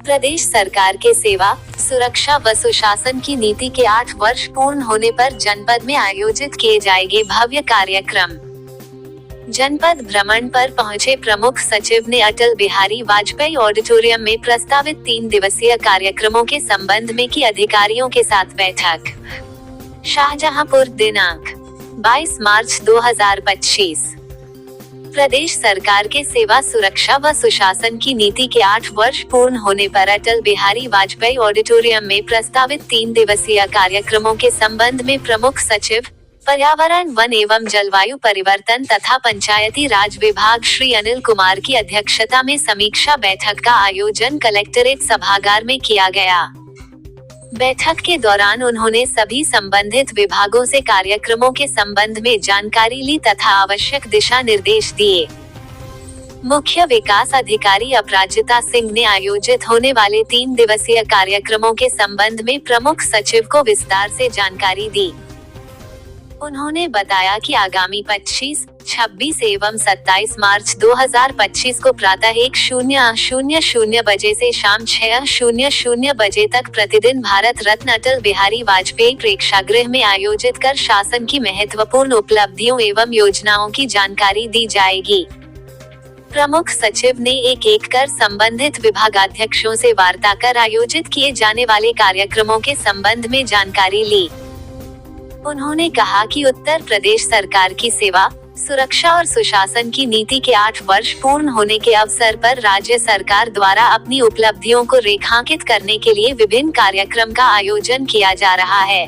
प्रदेश सरकार के सेवा, सुरक्षा व सुशासन की नीति के 8 वर्ष पूर्ण होने पर जनपद में आयोजित किए जाएंगे भव्य कार्यक्रम। जनपद भ्रमण पर पहुंचे प्रमुख सचिव ने अटल बिहारी वाजपेयी ऑडिटोरियम में प्रस्तावित 3 दिवसीय कार्यक्रमों के संबंध में की अधिकारियों के साथ बैठक। शाहजहांपुर, दिनांक 22 मार्च 2025। प्रदेश सरकार के सेवा, सुरक्षा व सुशासन की नीति के 8 वर्ष पूर्ण होने पर अटल बिहारी वाजपेयी ऑडिटोरियम में प्रस्तावित 3 दिवसीय कार्यक्रमों के संबंध में प्रमुख सचिव, पर्यावरण, वन एवं जलवायु परिवर्तन तथा पंचायती राज विभाग श्री अनिल कुमार की अध्यक्षता में समीक्षा बैठक का आयोजन कलेक्ट्रेट सभागार में किया गया। बैठक के दौरान उन्होंने सभी संबंधित विभागों से कार्यक्रमों के संबंध में जानकारी ली तथा आवश्यक दिशा निर्देश दिए। मुख्य विकास अधिकारी अपराजिता सिंह ने आयोजित होने वाले 3 दिवसीय कार्यक्रमों के संबंध में प्रमुख सचिव को विस्तार से जानकारी दी। उन्होंने बताया कि आगामी 25, 26 एवं 27 मार्च 2025 को प्रातः 1:00 बजे से शाम 6:00 बजे तक प्रतिदिन भारत रत्न अटल बिहारी वाजपेयी प्रेक्षागृह में आयोजित कर शासन की महत्वपूर्ण उपलब्धियों एवं योजनाओं की जानकारी दी जाएगी। प्रमुख सचिव ने एक कर संबंधित विभागाध्यक्षों से वार्ता कर आयोजित किए जाने वाले कार्यक्रमों के संबंध में जानकारी ली। उन्होंने कहा कि उत्तर प्रदेश सरकार की सेवा, सुरक्षा और सुशासन की नीति के 8 वर्ष पूर्ण होने के अवसर पर राज्य सरकार द्वारा अपनी उपलब्धियों को रेखांकित करने के लिए विभिन्न कार्यक्रम का आयोजन किया जा रहा है।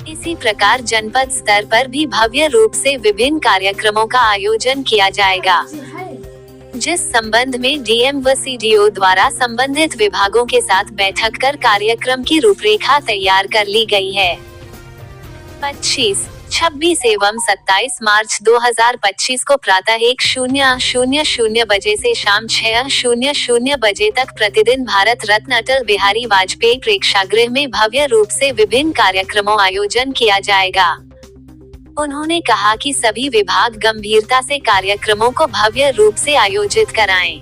इसी प्रकार जनपद स्तर पर भी भव्य रूप से विभिन्न कार्यक्रमों का आयोजन किया जाएगा, जिस संबंध में डीएम व सीडीओ द्वारा संबंधित विभागों के साथ बैठक कर कार्यक्रम की रूपरेखा तैयार कर ली गई है। 25, 26 एवं 27 मार्च 2025 को प्रातः 1:00 बजे से शाम 6:00 बजे तक प्रतिदिन भारत रत्न अटल बिहारी वाजपेयी प्रेक्षागृह में भव्य रूप से विभिन्न कार्यक्रमों आयोजन किया जाएगा। उन्होंने कहा कि सभी विभाग गंभीरता से कार्यक्रमों को भव्य रूप से आयोजित कराएं।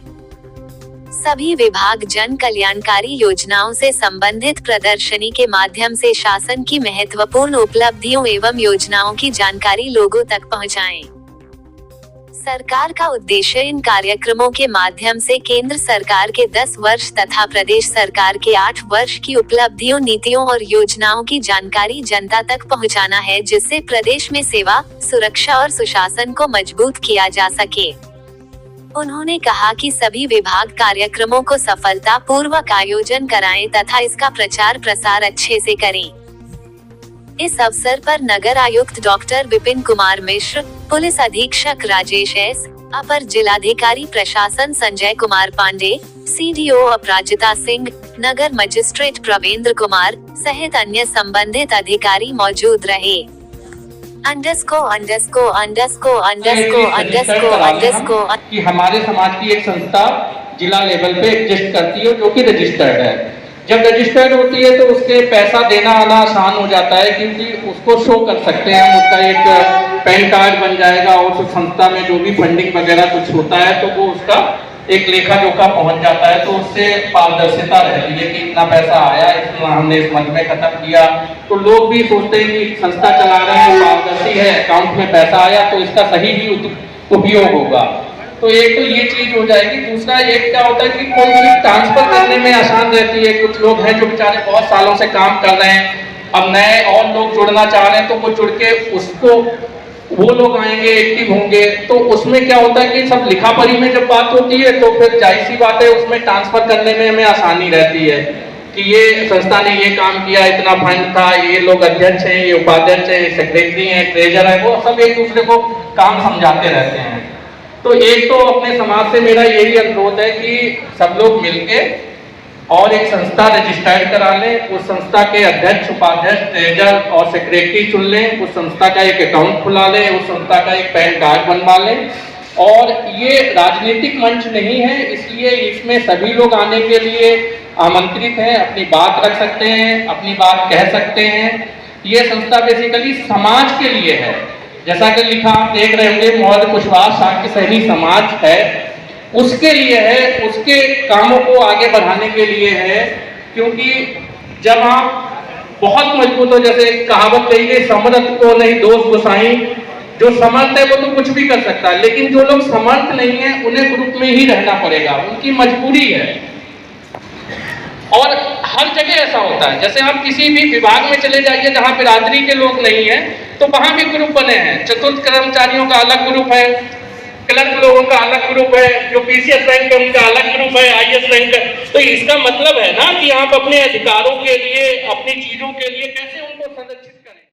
सभी विभाग जन कल्याणकारी योजनाओं से संबंधित प्रदर्शनी के माध्यम से शासन की महत्वपूर्ण उपलब्धियों एवं योजनाओं की जानकारी लोगों तक पहुंचाएं। सरकार का उद्देश्य इन कार्यक्रमों के माध्यम से केंद्र सरकार के 10 वर्ष तथा प्रदेश सरकार के 8 वर्ष की उपलब्धियों, नीतियों और योजनाओं की जानकारी जनता तक पहुंचाना है, जिससे प्रदेश में सेवा, सुरक्षा और सुशासन को मजबूत किया जा सके। उन्होंने कहा कि सभी विभाग कार्यक्रमों को सफलता पूर्वक आयोजन कराएं तथा इसका प्रचार प्रसार अच्छे से करें। इस अवसर पर नगर आयुक्त डॉक्टर विपिन कुमार मिश्र, पुलिस अधीक्षक राजेश एस, अपर जिलाधिकारी प्रशासन संजय कुमार पांडे, सीडीओ अपराजिता सिंह, नगर मजिस्ट्रेट प्रवेंद्र कुमार सहित अन्य संबंधित अधिकारी मौजूद रहे। कि हमारे समाज की एक संस्था जिला लेवल पे एग्जिस्ट करती है जो कि रजिस्टर्ड है। जब रजिस्टर्ड होती है तो उसके पैसा देना आना आसान हो जाता है, क्योंकि उसको शो कर सकते हैं हम, उसका एक पैन कार्ड बन जाएगा और उस संस्था में जो भी फंडिंग वगैरह कुछ होता है तो वो उसका एक लेखा जोखा पहुंच जाता है। तो उससे पारदर्शिता रहती है कि इतना पैसा आया, इतना हमने इस मंथ में खत्म किया। तो लोग भी सोचते हैं कि संस्था चला रहे हैं, पारदर्शी है, अकाउंट में पैसा आया तो इसका सही भी उपयोग होगा। तो एक तो ये चीज हो जाएगी। दूसरा एक क्या होता है कि कोई चीज ट्रांसफर करने में आसान रहती है। कुछ लोग हैं जो बेचारे बहुत सालों से काम कर रहे हैं, अब नए और लोग जुड़ना चाह रहे हैं, तो वो जुड़ के उसको वो लोग आएंगे, एक्टिव होंगे, तो उसमें क्या होता है कि सब लिखा पढ़ी में जब बात होती है तो फिर जाहिर सी बात है उसमें ट्रांसफर करने में हमें आसानी रहती है कि ये संस्था ने ये काम किया, इतना फंड था, ये लोग अध्यक्ष हैं, ये उपाध्यक्ष है, सेक्रेटरी है, ट्रेजर है, वो सब एक दूसरे को काम समझाते रहते हैं। तो एक तो अपने समाज से मेरा यही अनुरोध है कि सब लोग मिलके और एक संस्था रजिस्टर्ड करा लें, उस संस्था के अध्यक्ष, उपाध्यक्ष, ट्रेजर और सेक्रेटरी चुन लें, उस संस्था का एक अकाउंट खुला लें, उस संस्था का एक पैन कार्ड बनवा लें। और ये राजनीतिक मंच नहीं है, इसलिए इसमें सभी लोग आने के लिए आमंत्रित हैं, अपनी बात रख सकते हैं, अपनी बात कह सकते हैं। ये संस्था बेसिकली समाज के लिए है, जैसा कि लिखा आप देख रहे होंगे, मौर्य कुशवाहा शाक्य सैनी समाज है। उसके लिए है, उसके कामों को आगे बढ़ाने के लिए है। क्योंकि जब आप बहुत मजबूत हो, जैसे कहावत कही गई, समर्थ को नहीं दोष गोसाई, जो समर्थ है वो तो कुछ भी कर सकता है, लेकिन जो लोग समर्थ नहीं है उन्हें ग्रुप में ही रहना पड़ेगा, उनकी मजबूरी है। और हर जगह ऐसा होता है, जैसे आप किसी भी विभाग में चले जाइए जहां बिरादरी के लोग नहीं है, तो वहां भी ग्रुप बने हैं। चतुर्थ कर्मचारियों का अलग ग्रुप है, क्लर्क लोगों का अलग ग्रुप है, जो पीसीएस रैंक है उनका अलग ग्रुप है, आईएएस रैंक है। तो इसका मतलब है ना कि आप अपने अधिकारों के लिए, अपनी चीजों के लिए कैसे